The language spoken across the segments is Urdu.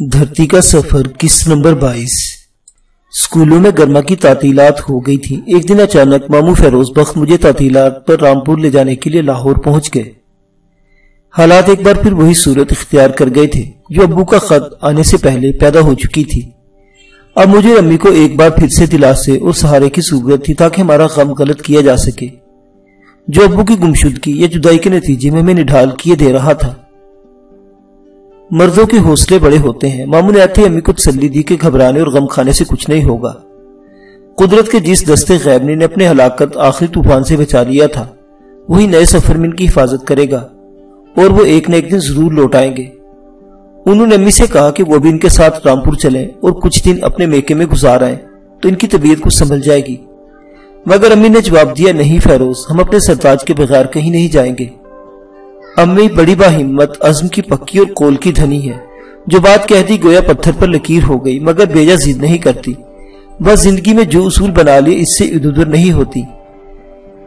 دھرتی کا سفر قسط نمبر 22۔ اسکولوں میں گرما کی تعطیلات ہو گئی تھی۔ ایک دن اچانک ماموں فیروز بخت مجھے تعطیلات پر رامپور لے جانے کے لیے لاہور پہنچ گئے۔ حالات ایک بار پھر وہی صورت اختیار کر گئے تھے جو ابو کا خط آنے سے پہلے پیدا ہو چکی تھی۔ اب مجھے امی کو ایک بار پھر سے دلاسے اور سہارے کی ضرورت تھی تاکہ ہمارا غم غلط کیا جا سکے جو ابو کی گمشدگی یا جدائی کے نتیجے میں ہمیں نڈھال کیے دے رہا تھا۔ مردوں کے حوصلے بڑے ہوتے ہیں۔ ماموں نے آتے ہی امی کو تسلی دی کہ گھبرانے اور غم کھانے سے کچھ نہیں ہوگا۔ قدرت کے جس دستے غیب نے اپنے ہلاکت آخری طوفان سے بچا لیا تھا وہی نئے سفر میں ان کی حفاظت کرے گا اور وہ ایک نہ ایک دن ضرور لوٹ آئیں گے۔ انہوں نے امی سے کہا کہ وہ بھی ان کے ساتھ رامپور چلیں اور کچھ دن اپنے میکے میں گزار آئیں تو ان کی طبیعت کچھ سنبھل جائے گی، مگر امی نے جواب دیا، نہیں فیروز، ہم اپنے سرتاج کے بغیر کہیں نہیں جائیں گے۔ امی بڑی باہمت، عزم کی پکی اور قول کی دھنی ہے، جو بات کہتی گویا پتھر پر لکیر ہو گئی، مگر بیجا ضد نہیں کرتی، بس زندگی میں جو اصول بنا لیے اس سے ادھر ادھر نہیں ہوتی۔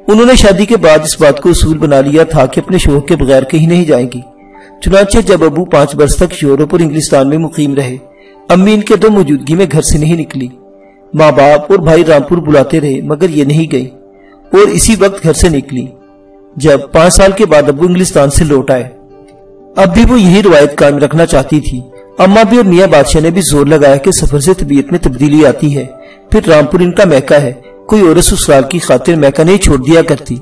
انہوں نے شادی کے بعد اس بات کو اصول بنا لیا تھا کہ اپنے شوہر کے بغیر کہیں نہیں جائیں گی۔ چنانچہ جب ابو 5 برس تک یورپ اور انگلستان میں مقیم رہے، امی ان کے دو موجودگی میں گھر سے نہیں نکلی۔ ماں باپ اور بھائی رامپور بلاتے رہے مگر یہ نہیں گئی اور اسی وقت گھر سے نکلی جب 5 سال کے بعد ابو انگلستان سے لوٹ آئے۔ اب بھی وہ یہی روایت قائم رکھنا چاہتی تھی۔ اماں بھی اور میاں بادشاہ نے بھی زور لگایا کہ سفر سے طبیعت میں تبدیلی آتی ہے، پھر رامپور ان کا میکہ ہے، کوئی عورت سسرال کی خاطر میکہ نہیں چھوڑ دیا کرتی۔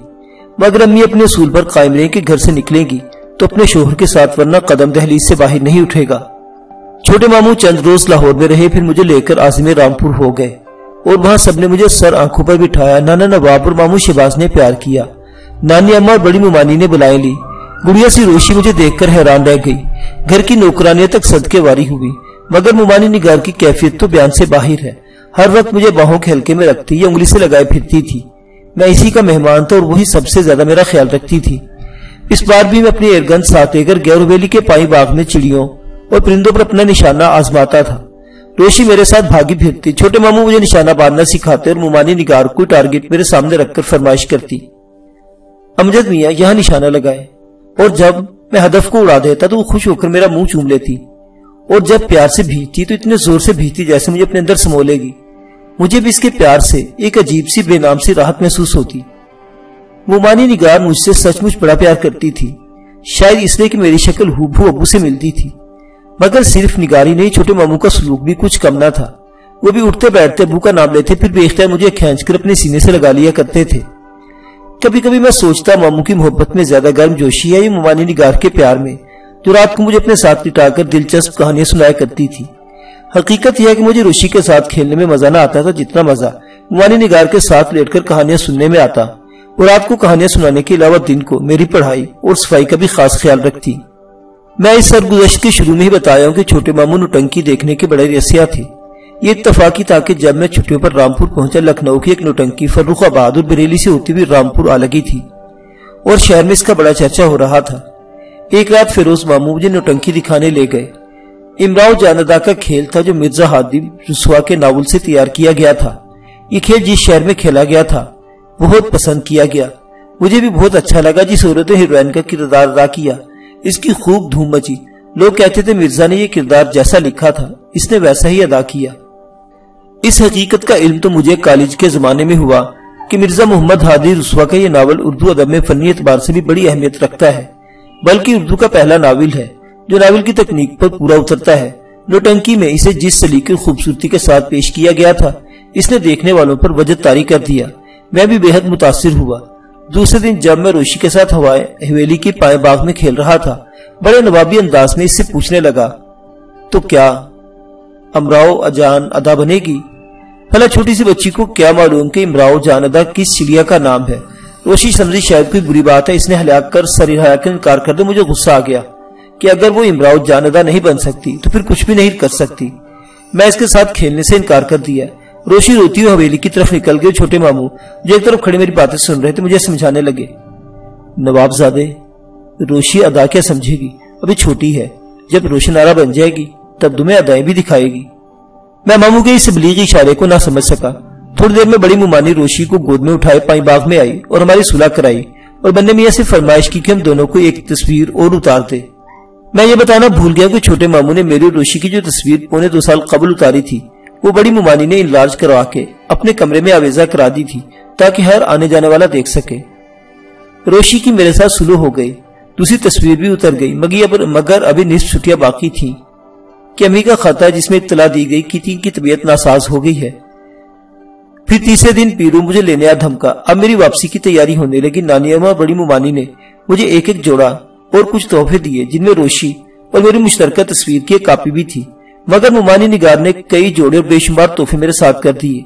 مگر امی اپنے اصول پر قائم رہیں کہ گھر سے نکلیں گی تو اپنے شوہر کے ساتھ، ورنہ قدم دہلیز سے باہر نہیں اٹھے گا۔ چھوٹے ماموں چند روز لاہور میں رہے، پھر مجھے لے کر عازم رامپور ہو گئے اور وہاں سب نے مجھے سر آنکھوں پر بٹھایا۔ نانا نواب اور ماموں شہباز نے پیار کیا، نانی اماں اور بڑی ممانی نے بلائیں لی۔ گڑیا سی روشی مجھے دیکھ کر حیران رہ گئی، گھر کی نوکرانیاں تک صدقے واری ہوئی، مگر ممانی نگار کی کیفیت تو بیان سے باہر ہے۔ ہر وقت مجھے باہوں کے حلقے میں رکھتی یا انگلی سے لگائے پھرتی تھی۔ میں اسی کا مہمان تھا اور وہی سب سے زیادہ میرا خیال رکھتی تھی۔ اس بار بھی میں اپنی ایرگن ساتھ لے کر گیرویلی کے پائی باغ میں چڑیوں اور پرندوں پر اپنا نشانہ آزماتا تھا۔ روشی میرے ساتھ بھاگی پھرتی، چھوٹے ماموں مجھے نشانہ باندھنا سکھاتے اور ممانی نگار کوئی ٹارگٹ میرے سامنے رکھ کر فرمائش کرتی، امجد میاں یہاں نشانہ لگائے، اور جب میں ہدف کو اڑا دیتا تو وہ خوش ہو کر میرا منہ چوم لیتی، اور جب پیار سے بھیجتی تو اتنے زور سے بھیجتی جیسے مجھے اپنے اندر سمو لے گی۔ مجھے بھی اس کے پیار سے ایک عجیب سی بے نام سی راحت محسوس ہوتی۔ ممانی نگار مجھ سے سچ مچ بڑا پیار کرتی تھی، شاید اس لیے کہ میری شکل ہو ابو سے ملتی تھی، مگر صرف نگاری نہیں، چھوٹے ماموں کا سلوک بھی کچھ کم نہ تھا۔ وہ بھی اٹھتے بیٹھتے ابو کا نام لیتے، پھر بے اختیار مجھے کھینچ کر اپنے سینے سے لگا لیا کرتے تھے۔ کبھی کبھی میں سوچتا ماموں کی محبت میں زیادہ گرم جوشی ہے یا ممانی نگار کے پیار میں، جو رات کو مجھے اپنے ساتھ لٹا کر دلچسپ کہانیاں سنایا کرتی تھی۔ حقیقت یہ ہے کہ مجھے روشی کے ساتھ کھیلنے میں مزہ نہ آتا تھا جتنا مزہ ممانی نگار کے ساتھ لیٹ کر کہانیاں سننے میں آتا، اور رات کو کہانیاں سنانے کے علاوہ دن کو میری پڑھائی اور صفائی کا بھی خاص خیال رکھتی۔ میں اس سرگزشت کے شروع میں ہی بتایا ہوں کہ چھوٹے ماموں نوٹنکی دیکھنے کے بڑے رسیا تھے۔ یہ اتفاقی تھا کہ جب میں چھٹیوں پر رامپور پہنچا، لکھنؤ کی ایک نوٹنکی فرخ آباد اور بریلی سے ہوتی ہوئی رامپور آ لگی تھی اور شہر میں اس کا بڑا چرچا ہو رہا تھا۔ ایک رات فیروز ماموں مجھے نوٹنکی دکھانے لے گئے۔ امراؤ جاندا کا کھیل تھا جو مرزا ہادی رسوا کے ناول سے تیار کیا گیا تھا۔ یہ کھیل جس شہر میں کھیلا گیا تھا بہت پسند کیا گیا، مجھے بھی بہت اچھا لگا۔ جس عورت نے ہیروئن کا کردار ادا کیا اس کی خوب دھوم مچی، لوگ کہتے تھے مرزا نے یہ کردار جیسا لکھا تھا اس نے ویسا ہی ادا کیا۔ اس حقیقت کا علم تو مجھے کالج کے زمانے میں ہوا کہ مرزا محمد ہادی رسوا کا یہ ناول اردو ادب میں فنی اعتبار سے بھی بڑی اہمیت رکھتا ہے، بلکہ اردو کا پہلا ناول ہے جو ناول کی تکنیک پر پورا اترتا ہے۔ نوٹنکی میں اسے جس سلیقے اور خوبصورتی کے ساتھ پیش کیا گیا تھا اس نے دیکھنے والوں پر وجد طاری کر دیا۔ میں بھی بے حد متاثر ہوا۔ دوسرے دن جب میں روشی کے ساتھ حویلی کے پائے باغ میں کھیل رہا تھا، بڑے نوابی انداز میں اس سے پوچھنے لگا، تو کیا امراؤ جان ادا بنے گی؟ بھلا چھوٹی سی بچی کو کیا معلوم کہ امراؤ جان ادا کس چڑیا کا نام ہے؟ روشی سمجھی شاید کوئی بری بات ہے، اس نے ہلا کر سر ہلا کر انکار کر دے۔ مجھے غصہ آ گیا کہ اگر وہ امراؤ جان ادا نہیں بن سکتی تو پھر کچھ بھی نہیں کر سکتی۔ میں اس کے ساتھ کھیلنے سے انکار کر دیا۔ روشی روتی ہوئی حویلی کی طرف نکل گئی۔ چھوٹے ماموں جو ایک طرف کھڑے میری باتیں سن رہے تھے مجھے سمجھانے لگے، نواب زادے، روشی ادا کیا سمجھے گی، ابھی چھوٹی ہے، جب روشن آرا بن جائے گی تب تمہیں ادائیں بھی دکھائے گی۔ میں ماموں کے اس تبلیغی اشارے کو نہ سمجھ سکا۔ تھوڑی دیر میں بڑی ممانی روشی کو گود میں اٹھائے پائی باغ میں آئی اور ہماری صلح کرائی اور بننے میاں سے فرمائش کی کہ ہم دونوں کو ایک تصویر اور اتار دے۔ میں یہ بتانا بھول گیا کہ چھوٹے ماموں نے میری اور روشی کی جو تصویر پونے 2 سال قبل اتاری تھی وہ بڑی ممانی نے انلارج کروا کے اپنے کمرے میں آویزہ کرا دی تھی تاکہ ہر آنے جانے والا دیکھ سکے۔ روشی کی میرے ساتھ سلو ہو گئی، دوسری تصویر بھی اتر گئی، مگر ابھی نصف چھٹیاں باقی تھیں کہ امی کا خط ہے جس میں اطلاع دی گئی کہ کی طبیعت ناساز ہو گئی ہے۔ پھر تیسرے دن پیرو مجھے لینے آ دھمکا۔ اب میری واپسی کی تیاری ہونے لگی۔ نانی اماں بڑی ممانی نے مجھے ایک ایک جوڑا اور کچھ تحفے دیے جن میں روشی اور میری مشترکہ تصویر کی ایک کاپی بھی تھی، مگر ممانی نگار نے کئی جوڑے اور بے شمار تحفے میرے ساتھ کر دیے۔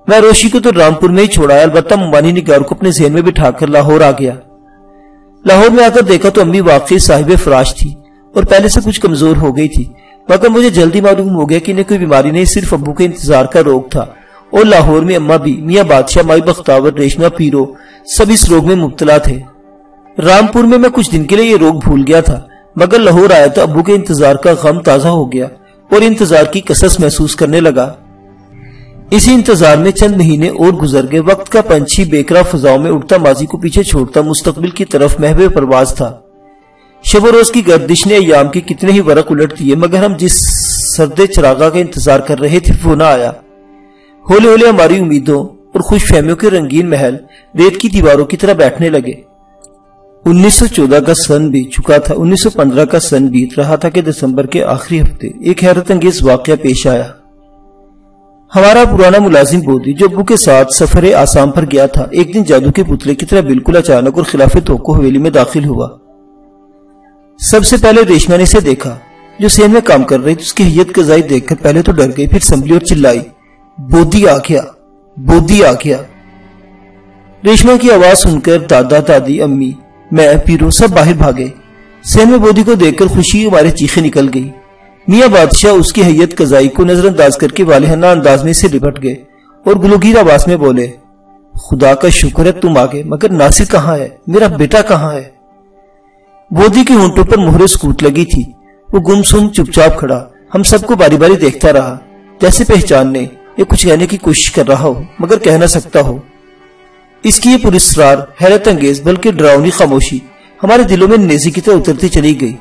میں روشی کو تو رامپور میں ہی چھوڑایا، البتہ ممانی نگار کو اپنے ذہن میں بٹھا کر لاہور آ گیا۔ لاہور میں آ کر دیکھا تو امی واقعی صاحب فراش تھی اور پہلے سے کچھ کمزور ہو گئی تھی، مگر مجھے جلدی معلوم ہو گیا کہ انہیں کوئی بیماری نہیں، صرف ابو کے انتظار کا روگ تھا۔ اور لاہور میں اماں بھی، میاں بادشاہ، مائی بختاور، ریشمہ، پیرو سب اس روگ میں مبتلا تھے۔ رامپور میں میں کچھ دن کے لیے یہ روگ بھول گیا تھا، مگر لاہور آیا تو ابو کے انتظار کا غم تازہ ہو گیا اور انتظار کی کسس محسوس کرنے لگا۔ اسی انتظار میں چند مہینے اور گزر گئے۔ وقت کا پنچھی بیکرا فضاؤں میں اڑتا ماضی کو پیچھے چھوڑتا مستقبل کی طرف محو پرواز تھا۔ شب و روز کی گردش نے ایام کے کتنے ہی ورق الٹ دیے، مگر ہم جس سرد چراغا کا انتظار کر رہے تھے وہ نہ آیا۔ ہولے ہولے ہماری امیدوں اور خوش فہمیوں کے رنگین محل ریت کی دیواروں کی طرح بیٹھنے لگے۔ 1914 کا سن بیت چکا تھا۔ 1915 کا سن بیت رہا تھا کہ دسمبر کے آخری ہفتے ایک حیرت انگیز واقعہ پیش آیا۔ ہمارا پرانا ملازم بودی جو ابو کے ساتھ سفر آسام پر گیا تھا، ایک دن جادو کے پتلے کی طرح بالکل اچانک اور خلاف توقع حویلی میں داخل ہوا۔ سب سے پہلے ریشمہ نے اسے دیکھا جو سین میں کام کر رہی تھی۔ اس کی حیت قضائی دیکھ کر پہلے تو ڈر گئی، پھر سنبھلی اور چلائی، بودی آ گیا، بودی آ گیا۔ ریشمہ کی آواز سن کر دادا، دادی، امی، میں، پیرو سب باہر بھاگے۔ سین میں بودی کو دیکھ کر خوشی ہمارے چیخیں نکل گئی۔ میاں بادشاہ اس کی حیت قضائی کو نظر انداز کر کے والہانہ انداز میں سے لپٹ گئے اور گلوگیر آواز میں بولے، خدا کا شکر ہے تم آگے، مگر ناصر کہاں ہے؟ میرا بیٹا کہاں ہے؟ بودی کے ہونٹوں پر مہر سکوت لگی تھی۔ وہ گمسم چپ چاپ کھڑا ہم سب کو باری باری دیکھتا رہا، جیسے پہچاننے یا کچھ کہنے کی کوشش کر رہا ہو مگر کہہ نہ سکتا ہو۔ اس کی یہ پراسرار، حیرت انگیز بلکہ ڈراؤنی خاموشی ہمارے دلوں میں نیزی کی طرح اترتی چلی گئی۔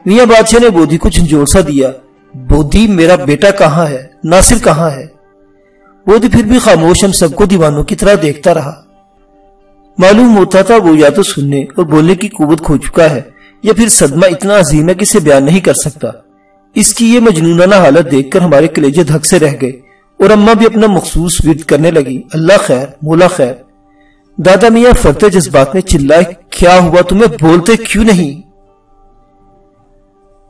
میاں بادشاہ نے بودی کو جھنجھوڑ سا دیا، بودی میرا بیٹا کہاں ہے؟ ناصر کہاں ہے؟ بودی پھر بھی خاموش ہم سب کو دیوانوں کی طرح دیکھتا رہا۔ معلوم ہوتا تھا وہ یا تو سننے اور بولنے کی قوت کھو چکا ہے یا پھر صدمہ اتنا عظیم ہے کہ اسے بیان نہیں کر سکتا۔ اس کی یہ مجنونانہ حالت دیکھ کر ہمارے کلیجے دھک سے رہ گئے اور اماں بھی اپنا مخصوص ورد کرنے لگی، اللہ خیر، مولا خیر۔ دادا میاں فرتے جذبات میں چلائے، کیا ہوا تمہیں؟ بولتے کیوں نہیں؟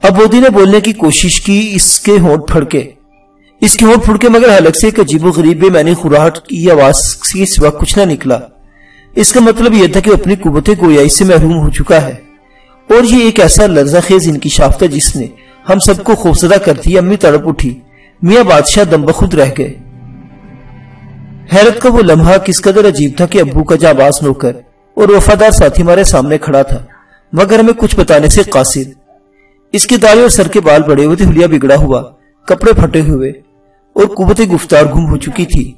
اب بودی نے بولنے کی کوشش کی، اس کے ہونٹ پھڑکے مگر حلق سے ایک عجیب و غریب بے معنی خراہٹ کی آواز کے سوا کچھ نہ نکلا۔ اس کا مطلب یہ تھا کہ وہ اپنی قوت گویائی سے محروم ہو چکا ہے، اور یہ ایک ایسا لرزہ خیز انکشاف تھا جس نے ہم سب کو خوفزدہ کر دیا۔ امی تڑپ اٹھی، میاں بادشاہ دم بخود رہ گئے۔ حیرت کا وہ لمحہ کس قدر عجیب تھا کہ ابو کا جانباز نوکر اور وفادار ساتھی ہمارے سامنے کھڑا تھا مگر ہمیں کچھ بتانے سے قاصر۔ اس کے داڑھی اور سر کے بال بڑے ہوئے تھے، حلیہ بگڑا ہوا، کپڑے پھٹے ہوئے اور قوت گفتار گم ہو چکی تھی۔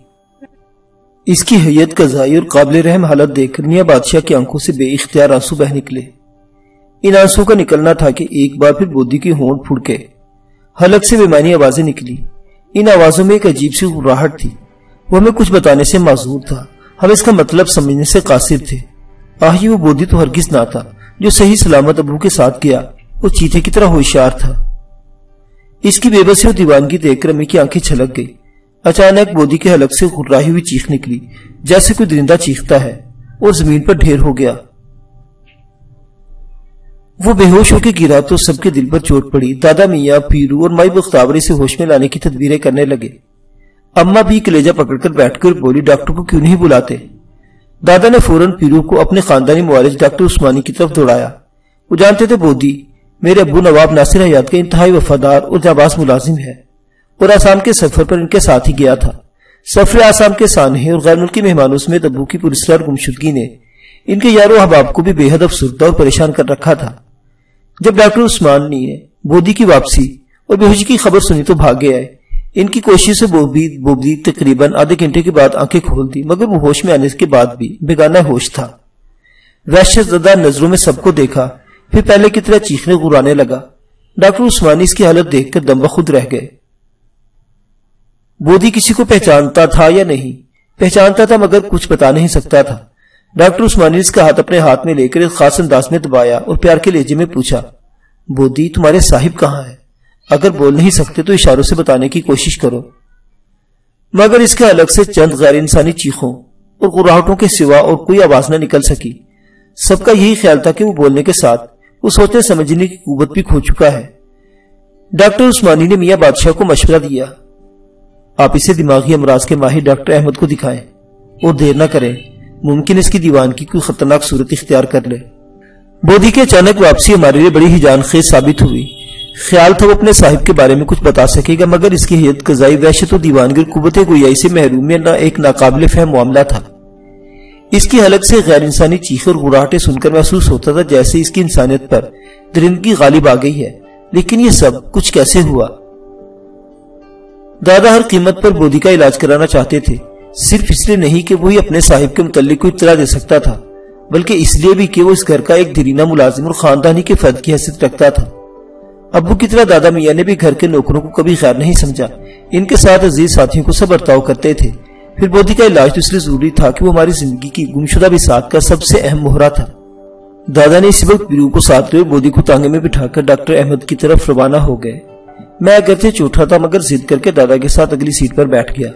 اس کی حیت قضائی اور قابل رحم حالت دیکھ کر میاں بادشاہ کی آنکھوں سے بے اختیار آنسو بہ نکلے۔ ان آنسو کا نکلنا تھا کہ ایک بار پھر بودی کی ہونٹ پھڑکے، حلق سے بے معنی آوازیں نکلی۔ ان آوازوں میں ایک عجیب سی غراہٹ تھی، وہ ہمیں کچھ بتانے سے معذور تھا، ہم اس کا مطلب سمجھنے سے قاصر تھے۔ آہی وہ بودی تو ہرگز نہ تھا جو صحیح سلامت ابو کے ساتھ گیا، وہ چیتے کی طرح ہوشیار تھا۔ اس کی بے بسی اور دیوانگی دیکھ کر امی کی آنکھیں چھلک گئی۔ اچانک بودی کے حلق سے غراہی ہوئی چیخ نکلی، جیسے کوئی درندہ چیختا ہے، اور زمین پر ڈھیر ہو گیا۔ وہ بے ہوش ہو کے گرا تو سب کے دل پر چوٹ پڑی۔ دادا میاں، پیرو اور مائی بختاوری سے ہوش میں لانے کی تدبیریں کرنے لگے۔ اماں بھی کلیجہ پکڑ کر بیٹھ کر بولی، ڈاکٹر کو کیوں نہیں بلاتے؟ دادا نے فوراً پیرو کو اپنے خاندانی معالج ڈاکٹر عثمانی کی طرف دوڑایا۔ وہ جانتے تھے بودی میرے ابو نواب ناصر حیات کا انتہائی وفادار اور جانباز ملازم ہے، اور آسام کے سفر پر ان کے ساتھ ہی گیا تھا۔ سفر آسام کے سانحے اور غیر ملکی مہمانوں سمیت ابو کی پراسرار گمشدگی نے ان کے یار و احباب کو بھی بے حد افسردہ اور پریشان کر رکھا تھا۔ جب ڈاکٹر عثمانی نے بودی کی واپسی اور بے ہوشی کی خبر سنی تو بھاگے آئے۔ ان کی کوشش سے بودی تقریباً آدھے گھنٹے کے بعد آنکھیں کھول دی، مگر وہ ہوش میں آنے کے بعد بھی بیگانہ ہوش تھا۔ وحشت زدہ نظروں میں سب کو دیکھا پھر پہلے کی طرح چیخنے غرانے لگا۔ ڈاکٹر عثمانی اس کی حالت دیکھ کر دم بخود رہ گئے۔ بودھی کسی کو پہچانتا تھا یا نہیں؟ پہچانتا تھا مگر کچھ بتا نہیں سکتا تھا۔ ڈاکٹر عثمانی نے اس کا ہاتھ اپنے ہاتھ میں لے کر ایک خاص انداز میں دبایا اور پیار کے لہجے میں پوچھا، بودھی تمہارے صاحب کہاں ہے؟ اگر بول نہیں سکتے تو اشاروں سے بتانے کی کوشش کرو۔ مگر اس کے الگ سے چند غیر انسانی چیخوں اور غراہٹوں کے سوا اور کوئی آواز نہ نکل سکی۔ سب کا یہی خیال تھا کہ وہ بولنے کے ساتھ وہ سوچنے سمجھنے کی قوت بھی کھو چکا ہے۔ ڈاکٹر عثمانی نے میاں بادشاہ کو مشورہ دیا، آپ اسے دماغی امراض کے ماہر ڈاکٹر احمد کو دکھائیں اور دیر نہ کریں، ممکن اس کی دیوانگی کوئی خطرناک صورت اختیار کر لے۔ بودھی کی اچانک واپسی ہمارے لیے بڑی ہی جان خیز ثابت ہوئی۔ خیال تھا وہ اپنے صاحب کے بارے میں کچھ بتا سکے گا، مگر اس کی حیت قضائی وحشت و دیوانگی اور قوت گویائی سے محروم نہ ایک ناقابل فہم معاملہ تھا۔ اس کی حلق سے غیر انسانی چیخیں اور غراہٹیں سن کر محسوس ہوتا تھا جیسے اس کی انسانیت پر درندگی غالب آ گئی ہے۔ لیکن یہ سب کچھ کیسے ہوا؟ دادا ہر قیمت پر بودھی کا علاج کرانا چاہتے تھے، صرف اس لیے نہیں کہ وہی اپنے صاحب کے متعلق کوئی اطلاع دے سکتا تھا، بلکہ اس لیے بھی کہ وہ اس گھر کا ایک دیرینہ ملازم اور خاندانی کے فرد کی حیثیت رکھتا تھا۔ ابو کی طرح دادا میاں نے بھی گھر کے نوکروں کو کبھی خیر نہیں سمجھا، ان کے ساتھ عزیز ساتھیوں کو سب برتاؤ کرتے تھے۔ پھر بودھی کا علاج تو اس لیے ضروری تھا کہ وہ ہماری زندگی کی گمشدہ بساط کا سب سے اہم مہرہ تھا۔ دادا نے اسی وقت پیرو کو ساتھ لے بودھی کو تانگے میں بٹھا کر ڈاکٹر احمد کی طرف روانہ ہو گئے۔ میں اگرچہ چوٹھا تھا مگر ضد کر کے دادا کے ساتھ اگلی سیٹ پر بیٹھ گیا۔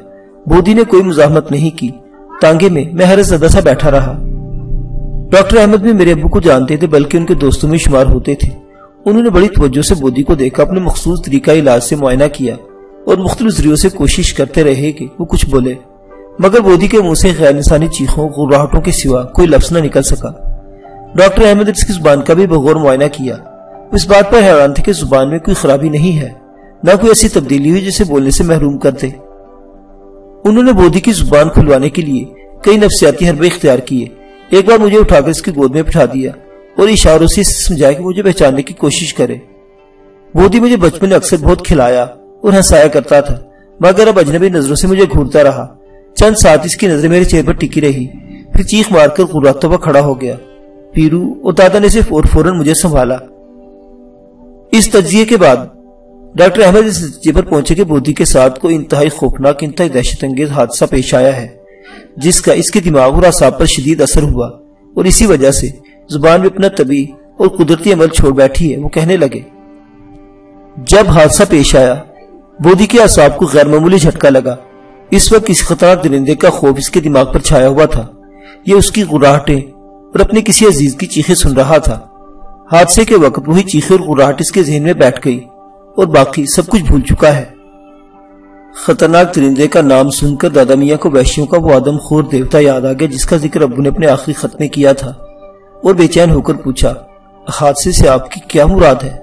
بودھی نے کوئی مزاحمت نہیں کی، تانگے میں میں حیرت زدہ سا بیٹھا رہا۔ ڈاکٹر احمد بھی میرے ابو کو جانتے تھے بلکہ ان کے دوستوں میں شمار ہوتے تھے۔ انہوں نے بڑی توجہ سے بودھی کو دیکھا، اپنے مخصوص طریقہ علاج سے معائنہ کیا اور مختلف ذریعوں سے کوشش کرتے رہے کہ وہ کچھ بولے، مگر بودھی کے منہ سے غیر انسانی چیخوں غراہٹوں کے سوا کوئی لفظ نہ نکل سکا۔ ڈاکٹر احمد نے اس کی زبان کا بھی بغور معائنہ کیا۔ وہ اس بات پر حیران تھے کہ زبان میں کوئی خرابی نہیں ہے، نہ کوئی ایسی تبدیلی ہوئی جسے بولنے سے محروم کر دے۔ انہوں نے بودھی کی زبان کھلوانے کے لیے کئی نفسیاتی حربے اختیار کیے۔ ایک بار مجھے اٹھا کر اس کی گود میں بٹھا دیا اور اشاروں سے سمجھایا کہ مجھے پہچاننے کی کوشش کرے۔ بودھی مجھے بچپن میں اکثر بہت کھلایا اور ہنسایا کرتا تھا، مگر اب اجنبی نظروں سے مجھے گھورتا رہا۔ چند ساتھ اس کی نظریں میرے چہرے پر ٹکی رہی، پھر چیخ مار کر غراتا ہوا کھڑا ہو گیا۔ پیرو اور دادا نے صرف اور فوراً مجھے سنبھالا۔ اس تجزیے کے بعد ڈاکٹر احمد اس نتیجے پر پہنچے کہ بودھی کے ساتھ کوئی انتہائی خوفناک، انتہائی دہشت انگیز حادثہ پیش آیا ہے، جس کا اس کے دماغ اور اعصاب پر شدید اثر ہوا، اور اسی وجہ سے زبان میں اپنا طبیعی اور قدرتی عمل چھوڑ بیٹھی ہے۔ وہ کہنے لگے، جب حادثہ پیش آیا بودھی کے اعصاب کو غیر معمولی جھٹکا لگا۔ اس وقت کسی خطرناک درندے کا خوف اس کے دماغ پر چھایا ہوا تھا۔ یہ اس کی غراہٹیں اور اپنے کسی عزیز کی چیخیں سن رہا تھا۔ حادثے کے وقت وہی چیخیں اور غراہٹ اس کے ذہن میں بیٹھ گئی اور باقی سب کچھ بھول چکا ہے۔ خطرناک درندے کا نام سن کر دادا میاں کو وحشیوں کا وہ آدم خور دیوتا یاد آ گیا جس کا ذکر ابو نے اپنے آخری خط میں کیا تھا، اور بے چین ہو کر پوچھا، حادثے سے آپ کی کیا مراد ہے؟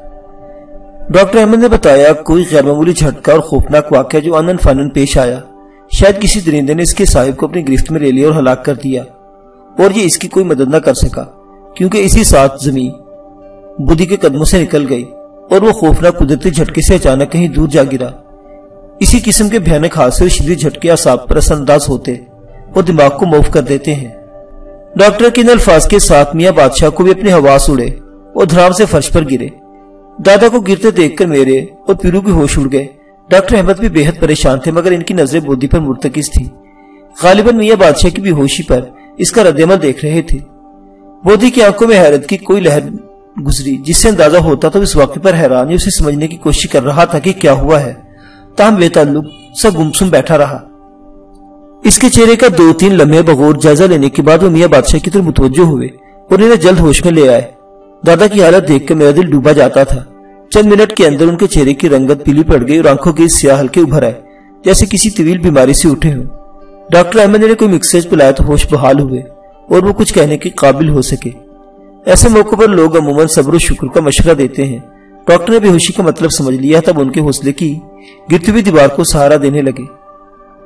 ڈاکٹر احمد نے بتایا، کوئی غیر معمولی جھٹکا اور خوفناک واقعہ جو آنن فانن پیش آیا۔ شاید کسی درندے نے اس کے صاحب کو اپنی گرفت میں لے لیا اور ہلاک کر دیا، اور یہ اس کی کوئی مدد نہ کر سکا، کیونکہ اسی ساتھ زمین بودھی کے قدموں سے نکل گئی اور وہ خوفناک قدرتی جھٹکے سے اچانک کہیں دور جا گرا۔ اسی قسم کے بھیانک حادثے اور شدید جھٹکے اعصاب پر اثر انداز ہوتے اور دماغ کو معاف کر دیتے ہیں۔ ڈاکٹر کے ان الفاظ کے ساتھ میاں بادشاہ کو بھی اپنے حواس اڑے اور دھڑام سے فرش پر گرے۔ دادا کو گرتے دیکھ کر میرے اور پیرو کے ہوش اڑ گئے۔ ڈاکٹر احمد بھی بے حد پریشان تھے، مگر ان کی نظریں بودھی پر مرتکز تھی۔ غالباً میاں بادشاہ کی بھی ہوشی پر اس کا رد عمل دیکھ رہے تھے۔ بودھی کی آنکھوں میں حیرت کی کوئی لہر گزری جس سے اندازہ ہوتا تھا اس واقعے پر حیران اسے سمجھنے کی کوشش کر رہا تھا کہ کیا ہوا ہے، تاہم بے تعلق سا گمسم بیٹھا رہا۔ اس کے چہرے کا 2-3 لمحے بغور جائزہ لینے کے بعد وہ میاں بادشاہ کی طرف متوجہ ہوئے اور انہیں جلد ہوش میں لے آئے۔ دادا کی حالت دیکھ کر میرا دل ڈوبا جاتا تھا۔ چند منٹ کے اندر ان کے چہرے کی رنگت پیلی پڑ گئی اور آنکھوں کے سیاہ ہلکے ابھر آئے جیسے کسی طویل بیماری سے اٹھے ہوں۔ ڈاکٹر احمد نے کوئی مکسیج پلایا تو ہوش بحال ہوئے اور وہ کچھ کہنے کے قابل ہو سکے۔ ایسے موقع پر لوگ عموماً صبر و شکر کا مشورہ دیتے ہیں۔ ڈاکٹر نے بے ہوشی کا مطلب سمجھ لیا، تب ان کے حوصلے کی گرتی ہوئی دیوار کو سہارا دینے لگے۔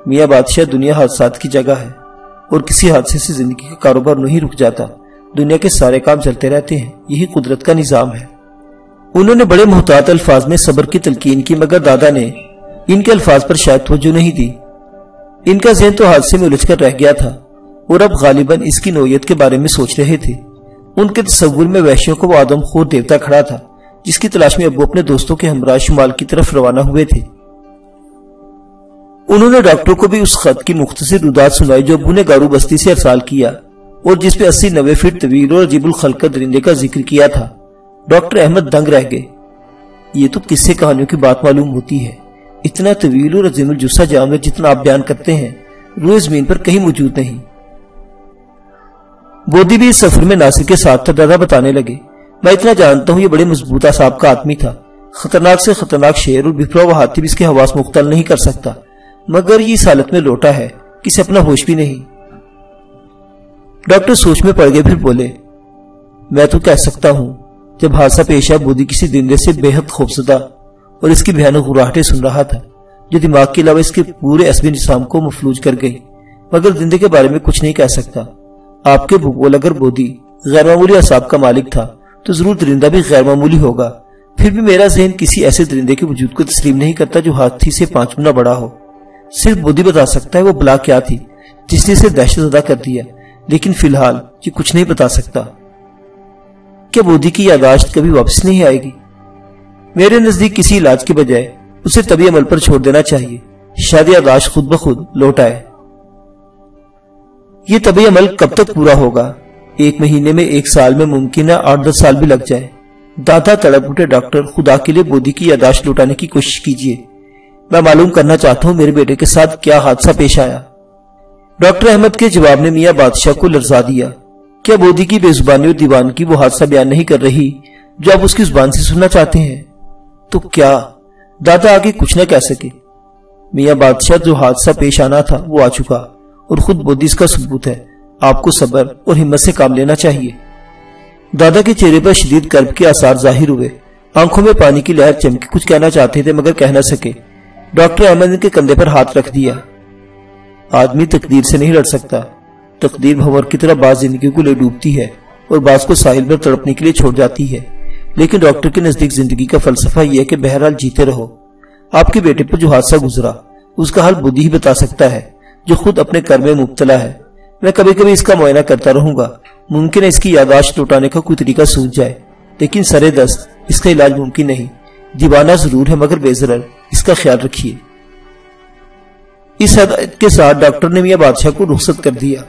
میاں بادشاہ، دنیا حادثات کی جگہ ہے اور کسی حادثے سے زندگی کا کاروبار نہیں رک جاتا، دنیا کے سارے کام چلتے رہتے ہیں، یہی قدرت کا نظام ہے۔ انہوں نے بڑے محتاط الفاظ میں صبر کی تلقین کی، مگر دادا نے ان کے الفاظ پر شاید توجہ نہیں دی۔ ان کا ذہن تو حادثے میں الجھ کر رہ گیا تھا اور اب غالباً اس کی نوعیت کے بارے میں سوچ رہے تھے۔ ان کے تصور میں وحشیوں کو وہ آدم خور دیوتا کھڑا تھا جس کی تلاش میں ابو اپنے دوستوں کے ہمراہ شمال کی طرف روانہ ہوئے تھے۔ انہوں نے ڈاکٹر کو بھی اس خط کی مختصر رداد سنائی جو ابو نے گارو بستی سے ارسال کیا اور جس پہ 80-90 فٹ طویل اور عجیب الخلقت درندے کا ذکر کیا تھا۔ ڈاکٹر احمد دنگ رہ گئے۔ یہ تو قصے کہانیوں کی بات معلوم ہوتی ہے، اتنا طویل اور عظیم الجثہ جانور جتنا آپ بیان کرتے ہیں روئے زمین پر کہیں موجود نہیں۔ بودی بھی اس سفر میں ناصر کے ساتھ تھا۔ دادا بتانے لگے، میں اتنا جانتا ہوں یہ بڑے مضبوط اعصاب کا آدمی تھا، خطرناک سے خطرناک شیر اور بھرا ہوا ہاتھی بھی اس کے حواس مختل نہیں کر سکتا، مگر یہ اس حالت میں لوٹا ہے کہ اسے اپنا ہوش بھی نہیں۔ ڈاکٹر سوچ میں پڑ گئے، پھر بولے، میں تو کہہ سکتا ہوں جب حادثہ پیش آیا بودی کسی درندے سے بے حد خوفزدہ اور اس کی بھیانک غراہٹیں سن رہا تھا جو دماغ کے علاوہ اس کے پورے عصبی نظام کو مفلوج کر گئی، مگر درندے کے بارے میں کچھ نہیں کہہ سکتا۔ آپ کے بھگول اگر بودی غیر معمولی اعصاب کا مالک تھا تو ضرور درندہ بھی غیر معمولی ہوگا، پھر بھی میرا ذہن کسی ایسے درندے کے وجود کو تسلیم نہیں کرتا جو ہاتھی سے 5 گنا بڑا ہو۔ صرف بودی بتا سکتا ہے وہ بلا کیا تھی جس نے اسے دہشت زدہ کر دیا، لیکن فی الحال یہ کچھ نہیں بتا سکتا۔ کیا بودی کی یادداشت کبھی واپس نہیں آئے گی؟ میرے نزدیک کسی علاج کے بجائے اسے طبی عمل پر چھوڑ دینا چاہیے، شاید یادداشت خود بخود لوٹ آئے۔ یہ طبی عمل کب تک پورا ہوگا؟ 1 مہینے میں، 1 سال میں، ممکن ہے 8-10 سال بھی لگ جائے۔ دادا تڑپ اٹھے، ڈاکٹر خدا کے لیے بودی کی یادداشت لوٹانے کی کوشش کیجیے، میں معلوم کرنا چاہتا ہوں میرے بیٹے کے ساتھ کیا حادثہ پیش آیا۔ ڈاکٹر احمد کے جواب نے میاں بادشاہ کو لرزا دیا۔ کیا بودی کی بے زبانی اور دیوان کی وہ حادثہ بیان نہیں کر رہی جو آپ اس کی زبان سے سننا چاہتے ہیں؟ تو کیا؟ دادا آگے کچھ نہ کہہ سکے۔ میاں بادشاہ، جو حادثہ پیش آنا تھا وہ آ چکا اور خود بودی اس کا ثبوت ہے، آپ کو صبر اور ہمت سے کام لینا چاہیے۔ دادا کے چہرے پر شدید کرب کے آثار ظاہر ہوئے، آنکھوں میں پانی کی لہر چمکی، کچھ کہنا چاہتے تھے مگر کہہ نہ سکے۔ ڈاکٹر احمد نے کندھے پر ہاتھ رکھ دیا۔ آدمی تقدیر سے نہیں لڑ سکتا، تقدیر بھنور کی طرح بعض زندگی کو لے ڈوبتی ہے اور بعض کو ساحل پر تڑپنے کے لیے چھوڑ جاتی ہے، لیکن ڈاکٹر کے نزدیک زندگی کا فلسفہ یہ ہے کہ بہرحال جیتے رہو۔ آپ کے بیٹے پر جو حادثہ گزرا اس کا حل بودی ہی بتا سکتا ہے جو خود اپنے کرم میں مبتلا ہے۔ میں کبھی کبھی اس کا معائنہ کرتا رہوں گا، ممکن ہے اس کی یادداشت لوٹانے کا کوئی طریقہ سوچ جائے، لیکن سرے دست اس کا علاج ممکن نہیں۔ دیوانہ ضرور ہے مگر بے ضرر، اس کا خیال رکھیے۔ اس ہدایت کے ساتھ ڈاکٹر نے میاں بادشاہ کو رخصت کر دیا۔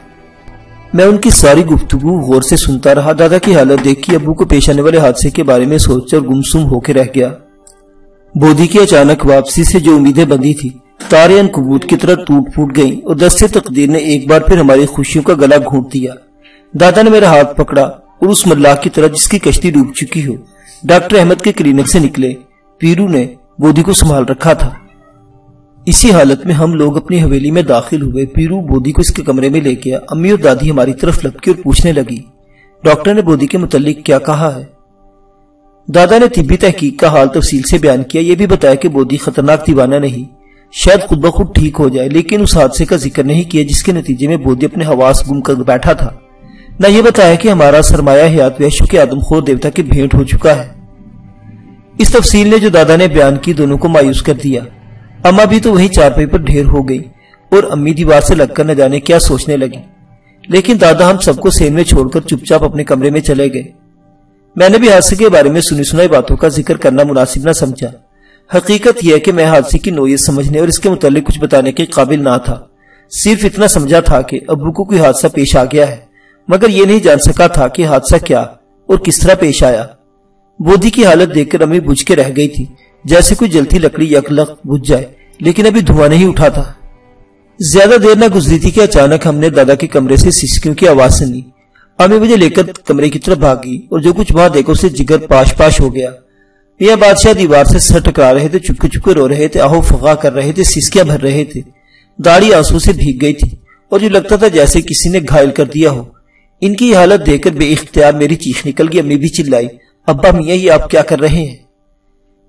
میں ان کی ساری گفتگو غور سے سنتا رہا۔ دادا کی حالت دیکھ کے ابو کو پیش آنے والے حادثے کے بارے میں سوچ اور گمسم ہو کے رہ گیا۔ بودی کی اچانک واپسی سے جو امیدیں بندھی تھی تارے عنکبوت کی طرح ٹوٹ پھوٹ گئیں اور دست تقدیر نے ایک بار پھر ہماری خوشیوں کا گلا گھونٹ دیا۔ دادا نے میرا ہاتھ پکڑا اور اس ملاح کی طرح جس کی کشتی ڈوب چکی ہو ڈاکٹر احمد کے کلینک سے نکلے۔ پیرو نے بودی کو سنبھال رکھا تھا۔ اسی حالت میں ہم لوگ اپنی حویلی میں داخل ہوئے۔ پیرو بودی کو اس کے کمرے میں لے گیا۔ امی اور دادی ہماری طرف لپکی اور پوچھنے لگی، ڈاکٹر نے بودی کے متعلق کیا کہا ہے؟ دادا نے طبی تحقیق کا حال تفصیل سے بیان کیا، یہ بھی بتایا کہ بودی خطرناک دیوانہ نہیں، شاید خود بخود ٹھیک ہو جائے، لیکن اس حادثے کا ذکر نہیں کیا جس کے نتیجے میں بودی اپنے حواس گم کر بیٹھا تھا۔ نہ یہ بتایا کہ ہمارا سرمایہ حیات وحشوں کے آدم خور دیوتا کی بھیٹ ہو چکا ہے۔ اس تفصیل نے جو دادا نے بیان کی دونوں کو مایوس کر دیا۔ اماں بھی تو وہیں چارپائی پر ڈھیر ہو گئی اور امی دیوار سے لگ کر نہ جانے کیا سوچنے لگی، لیکن دادا ہم سب کو سین میں چھوڑ کر چپ چاپ اپنے کمرے میں چلے گئے۔ میں نے بھی حادثے کے بارے میں سنی سنائی باتوں کا ذکر کرنا مناسب نہ سمجھا۔ حقیقت یہ ہے کہ میں حادثے کی نوعیت سمجھنے اور اس کے متعلق کچھ بتانے کے قابل نہ تھا۔ صرف اتنا سمجھا تھا کہ ابو کو کوئی حادثہ پیش آ گیا ہے، مگر یہ نہیں جان سکا تھا کہ حادثہ کیا اور کس طرح پیش آیا۔ بودی کی حالت دیکھ کر امی بجھ کے رہ گئی تھی، جیسے کوئی جلتی لکڑی یک لخت بجھ جائے، لیکن ابھی دھواں نہیں اٹھا تھا۔ زیادہ دیر نہ گزری تھی کہ اچانک ہم نے دادا کے کمرے سے سسکیوں کی آواز سنی۔ امی مجھے لے کر کمرے کی طرف بھاگی اور جو کچھ وہاں دیکھو اسے جگر پاش پاش ہو گیا۔ میاں بادشاہ دیوار سے سر ٹکرا رہے تھے، چپکے چپکے رو رہے تھے، آہو فغا کر رہے تھے، سسکیاں بھر رہے تھے، داڑھی آنسو سے بھیگ گئی تھی اور جو لگتا تھا جیسے کسی نے گھائل کر دیا ہو۔ ان کی حالت دیکھ کر بے اختیار میری چیخ نکل گئی۔ امی بھی چلائی، ابا میاں یہ آپ کیا کر رہے ہیں؟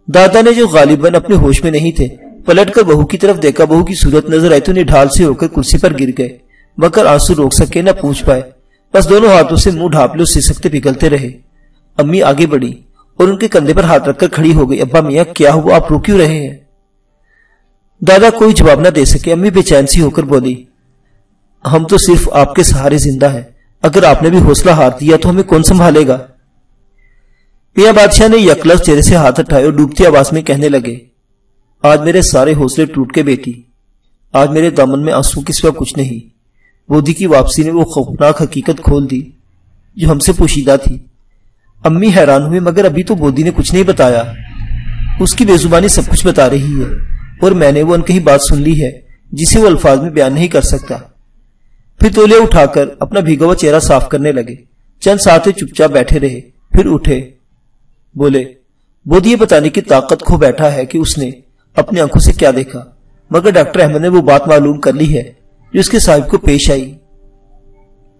دادا نے جو غالباً اپنے ہوش میں نہیں تھے پلٹ کر بہو کی طرف دیکھا۔ بہو کی صورت نظر آئی تو نڈھال سے ہو کر کرسی پر گر گئے، مگر آنسو روک سکے نہ پوچھ پائے، بس دونوں ہاتھوں سے منہ ڈھانپ لے اور سسکتے پگھلتے رہے۔ امی آگے بڑھی اور ان کے کندھے پر ہاتھ رکھ کر کھڑی ہو گئی۔ ابا میاں کیا ہوا، آپ رو کیوں رہے ہیں؟ دادا کوئی جواب نہ دے سکے۔ امی بے چین سی ہو کر بولی، ہم تو صرف آپ کے سہارے زندہ ہیں، اگر آپ نے بھی حوصلہ ہار دیا تو ہمیں کون سنبھالے گا؟ میاں بادشاہ نے یکلخ چہرے سے ہاتھ اٹھائے اور ڈوبتی آواز میں کہنے لگے، آج میرے سارے حوصلے ٹوٹ کے بیٹی، آج میرے دامن میں آنسو کے سوا کچھ نہیں۔ بودی کی واپسی نے وہ خوفناک حقیقت کھول دی جو ہم سے پوشیدہ تھی۔ امی حیران ہوئے، مگر ابھی تو بودی نے کچھ نہیں بتایا۔ اس کی بے زبانی سب کچھ بتا رہی ہے، اور میں نے وہ انکہی بات سن لی ہے جسے وہ الفاظ میں بیان نہیں کر سکتا۔ پھر تولے اٹھا کر اپنا بھیگا ہوا چہرہ صاف کرنے لگے۔ چند ساتھ چپ چاپ بیٹھے رہے، پھر اٹھے، بولے، بودی یہ بتانے کی طاقت کھو بیٹھا ہے کہ اس نے اپنی آنکھوں سے کیا دیکھا، مگر ڈاکٹر احمد نے وہ بات معلوم کر لی ہے جو اس کے صاحب کو پیش آئی۔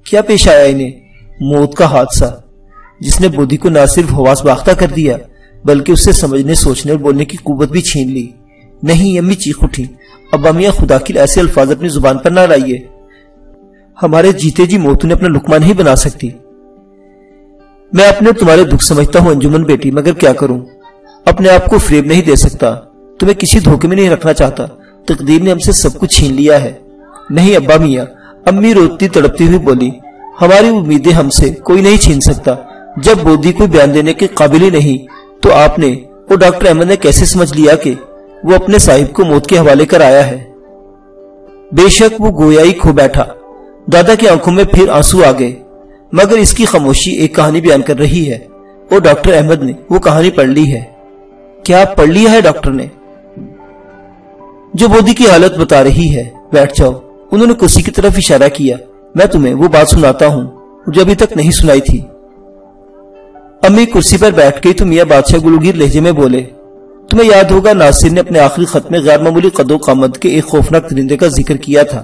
کیا پیش آیا انہیں؟ موت کا حادثہ، جس نے بودی کو نہ صرف حواس باختہ کر دیا بلکہ اس سے سمجھنے، سوچنے اور بولنے کی قوت بھی چھین لی۔ نہیں، امی چیخ اٹھی، ابا میاں خدا کی ایسے الفاظ اپنی زبان پر نہ لائیے، ہمارے جیتے جی موت انہیں اپنا لقمہ نہیں بنا سکتی۔ میں اپنے تمہارے دکھ سمجھتا ہوں انجمن بیٹی، مگر کیا کروں، اپنے آپ کو فریب نہیں دے سکتا، تمہیں کسی دھوکے میں نہیں رکھنا چاہتا، تقدیر نے ہم سے سب کچھ چھین لیا ہے۔ نہیں ابا میاں، امی روتی تڑپتی ہوئی بولی، ہماری امیدیں ہم سے کوئی نہیں چھین سکتا۔ جب بودی کوئی بیان دینے کے قابل ہی نہیں تو آپ نے اور ڈاکٹر احمد نے کیسے سمجھ لیا کہ وہ اپنے صاحب کو موت کے حوالے کر آیا ہے؟ بے شک وہ گویا ہی کھو بیٹھا۔ دادا کی آنکھوں میں پھر آنسو آ گئے، مگر اس کی خاموشی ایک کہانی بیان کر رہی ہے، اور ڈاکٹر احمد نے وہ کہانی پڑھ لی ہے۔ کیا پڑھ لیا ہے ڈاکٹر نے؟ جو بودی کی حالت بتا رہی ہے۔ بیٹھ جاؤ، انہوں نے کرسی کی طرف اشارہ کیا، میں تمہیں وہ بات سناتا ہوں جو ابھی تک نہیں سنائی تھی۔ امی کرسی پر بیٹھ گئی تو میاں بادشاہ گلوگیر لہجے میں بولے، تمہیں یاد ہوگا ناصر نے اپنے آخری خط میں غیر معمولی قد و قامت کے ایک خوفناک درندے کا ذکر کیا تھا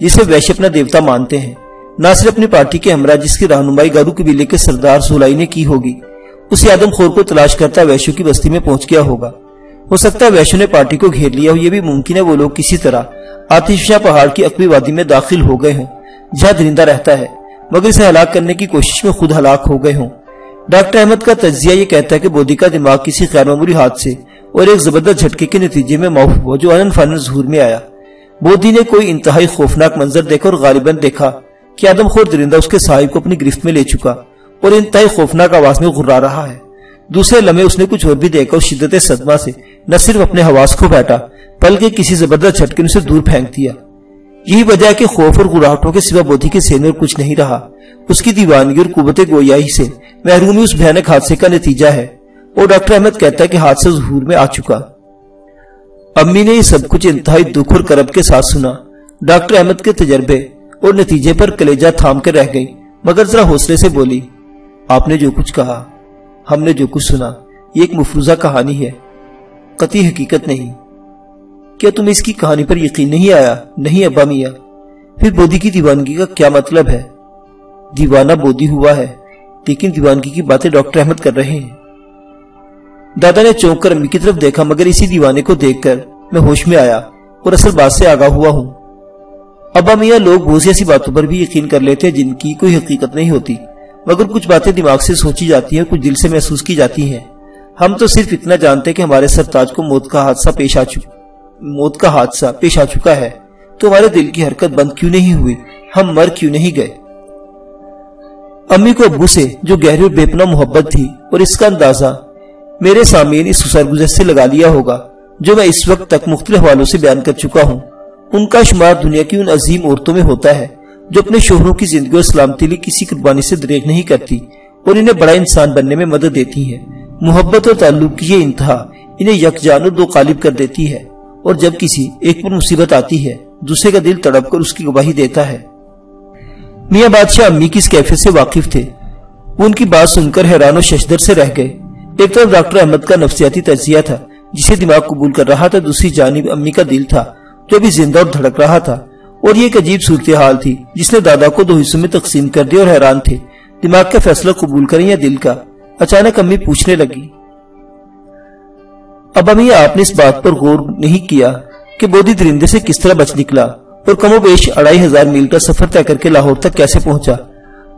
جسے ویش اپنا دیوتا مانتے ہیں۔ ناصر اپنی پارٹی کے ہمراہ، جس کی رہنمائی گارو قبیلے کے سردار سولائی نے کی ہوگی، اسی آدم خور کو تلاش کرتا ویشو کی بستی میں پہنچ گیا ہوگا۔ ہو سکتا ہے ویشو نے پارٹی کو گھیر لیا ہو، یہ بھی ممکن ہے وہ لوگ کسی طرح آتشفشاں پہاڑ کی عقبی وادی میں داخل ہو گئے ہوں جہاں درندہ رہتا ہے، مگر اسے ہلاک کرنے کی کوشش میں خود ہلاک ہو گئے ہوں۔ ڈاکٹر احمد کا تجزیہ یہ کہتا ہے کہ بودی کا دماغ کسی غیر معمولی حادثے اور ایک زبردست جھٹکے کے نتیجے میں معاف ہوا جو انن فانن ظہور میں آیا۔ بودی نے کوئی انتہائی خوفناک منظر دیکھا اور غالباً دیکھا کہ آدم خور درندہ اس کے صاحب کو اپنی گرفت میں لے چکا اور انتہائی خوفناک آواز میں غرا رہا ہے۔ دوسرے لمحے اس نے کچھ اور بھی دیکھا اور شدت صدمہ سے نہ صرف اپنے حواس کو بیٹھا بلکہ کسی زبردست جھٹکے نے اسے دور پھینک دیا۔ یہی وجہ ہے کہ خوف اور غراہٹوں کے سوا بودی کے سینے اور کچھ نہیں رہا۔ اس کی دیوانگی اور قوت گویائی سے محرومی اس بھیانک حادثے کا نتیجہ ہے، اور ڈاکٹر احمد کہتا ہے کہ حادثہ ظہور میں آ چکا۔ امی نے یہ سب کچھ انتہائی دکھ اور کرب کے ساتھ سنا۔ ڈاکٹر احمد کے تجربے اور نتیجے پر کلیجہ تھام کر رہ گئی، مگر ذرا حوصلے سے بولی، آپ نے جو کچھ کہا، ہم نے جو کچھ سنا، یہ ایک مفروضہ کہانی ہے، قطعی حقیقت نہیں۔ کیا تمہیں اس کی کہانی پر یقین نہیں آیا؟ نہیں ابا میاں۔ پھر بودی کی دیوانگی کا کیا مطلب ہے؟ دیوانہ بودی ہوا ہے، لیکن دیوانگی کی باتیں ڈاکٹر احمد کر رہے ہیں۔ دادا نے چونک کر امی کی طرف دیکھا، مگر اسی دیوانے کو دیکھ کر میں ہوش میں آیا اور اصل بات سے آگاہ ہوا ہوں۔ ابا میاں، لوگ بہت سی ایسی باتوں پر بھی یقین کر لیتے ہیں جن کی کوئی حقیقت نہیں ہوتی، مگر کچھ باتیں دماغ سے سوچی جاتی ہیں، کچھ دل سے محسوس کی جاتی ہیں۔ ہم تو صرف اتنا جانتے ہیں کہ ہمارے سرتاج کو موت کا حادثہ پیش آ چکا ہے، تو ہمارے دل کی حرکت بند کیوں نہیں ہوئی، ہم مر کیوں نہیں گئے؟ امی کو ابو سے جو گہری اور بے پناہ محبت تھی، اور اس کا اندازہ میرے سامعین اس سرگزشت سے لگا لیا ہوگا جو میں اس وقت تک مختلف حوالوں سے بیان کر چکا ہوں۔ ان کا شمار دنیا کی ان عظیم عورتوں میں ہوتا ہے جو اپنے شوہروں کی زندگی اور سلامتی لیے کسی قربانی سے دریغ نہیں کرتی اور انہیں بڑا انسان بننے میں مدد دیتی ہیں۔ محبت اور تعلق کی یہ انتہا انہیں یکجان اور دو قالب کر دیتی ہے، اور جب کسی ایک پر مصیبت آتی ہے، دوسرے کا دل تڑپ کر اس کی گواہی دیتا ہے۔ میاں بادشاہ امی کی اس کیفیت سے واقف تھے۔ وہ ان کی بات سن کر حیران و ششدر سے رہ گئے۔ ایک طرف ڈاکٹر احمد کا نفسیاتی تجزیہ تھا جسے دماغ قبول کر رہا تھا، دوسری جانب امی کا دل تھا جو ابھی زندہ اور دھڑک رہا تھا، اور یہ ایک عجیب صورتحال تھی جس نے دادا کو دو حصوں میں تقسیم کر دیا، اور حیران تھے دماغ کا فیصلہ قبول کریں یا دل کا۔ اچانک امی پوچھنے لگی، اب امی آپ نے اس بات پر غور نہیں کیا کہ بودی درندے سے کس طرح بچ نکلا اور کم و بیش 2500 میل کا سفر طے کر کے لاہور تک کیسے پہنچا؟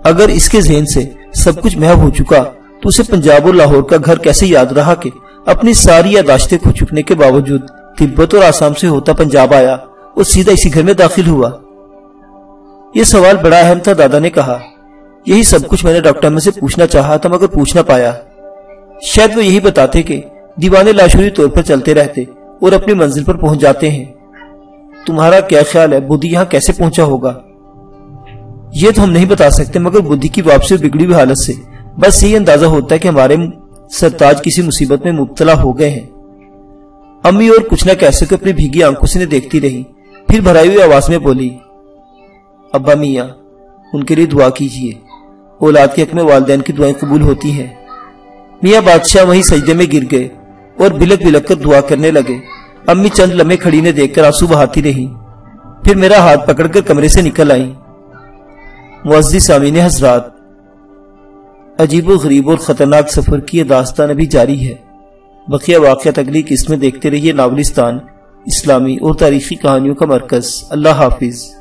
اگر اس کے ذہن سے سب کچھ محو ہو چکا تو اسے پنجاب اور لاہور کا گھر کیسے یاد رہا کہ اپنی ساری یادداشتیں کھو چکنے کے باوجود تبت اور آسام سے ہوتا پنجاب آیا اور سیدھا اسی گھر میں داخل ہوا؟ یہ سوال بڑا اہم تھا۔ دادا نے کہا، یہی سب کچھ میں نے ڈاکٹر احمد سے پوچھنا چاہا تھا مگر پوچھ نہ پایا۔ شاید وہ یہی بتاتے کہ دیوانے لاشعوری طور پر چلتے رہتے اور اپنی منزل پر پہنچ جاتے ہیں۔ تمہارا کیا خیال ہے بدھی یہاں کیسے پہنچا ہوگا؟ یہ تو ہم نہیں بتا سکتے مگر بدھی کی واپسی اور بگڑی ہوئی حالت سے بس یہی اندازہ ہوتا ہے کہ ہمارے سرتاج کسی مصیبت میں مبتلا ہو گئے ہیں۔ امی اور کچھ نہ کہہ سکے اپنی بھیگی آنکھوں سے دیکھتی رہی، پھر بھرائی ہوئی آواز میں بولی، ابا میاں ان کے لیے دعا کیجیے، اولاد کے حق میں والدین کی دعائیں قبول ہوتی ہیں۔ میاں بادشاہ وہیں سجدے میں گر گئے اور بلک بلک کر دعا کرنے لگے۔ امی چند لمحے کھڑی نے دیکھ کر آنسو بہاتی رہی، پھر میرا ہاتھ پکڑ کر کمرے سے نکل آئیں۔ معزز سامعین حضرات، عجیب و غریب اور خطرناک سفر کی یہ داستان ابھی جاری ہے۔ بقیہ واقعات اگلی قسط میں دیکھتے رہیے۔ ناولستان اسلامی اور تاریخی کہانیوں کا مرکز۔ اللہ حافظ۔